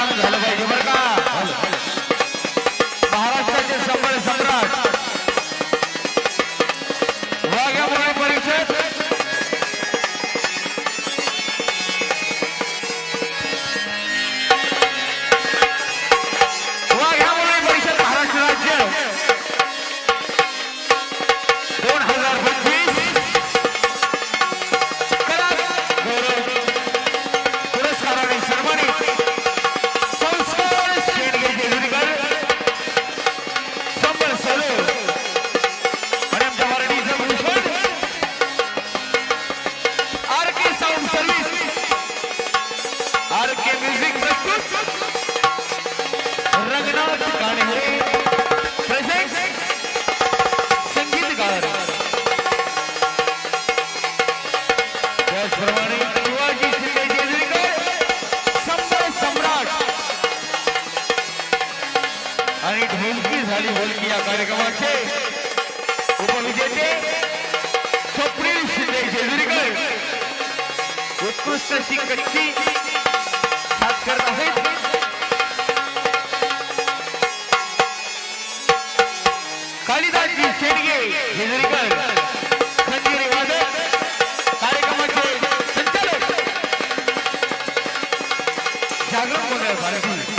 काम झालं पाहिजे बरं का. महाराष्ट्राचे संबळ सम्राट वाघ्या मुरळी परिषद महाराष्ट्र राज्य 2025 कला गौरव पुरस्काराने सन्मानित संस्कार शेडगे जेजुरीकर संबळ सलो आणि आमच्या मराठीचं Bhushan RK sound service RK music प्रस्तुत रंगनाथ काणेरे प्रेझेंट्स संगीतकार. त्याचप्रमाणे शिवाजी शिंदे जेजुरीकर संबळ सम्राट आणि ढोलकी झाली होलकी या कार्यक्रमाचे उपविजेते स्वप्नील शिंदे जेजुरीकर उत्कृष्ट अशी कच्ची साथ करत आहेत. कालिदासजी शेडगे जेजुरीकर खंजिरी वादक कार्यक्रमाचे संचालक जागरण मंडळ भारती.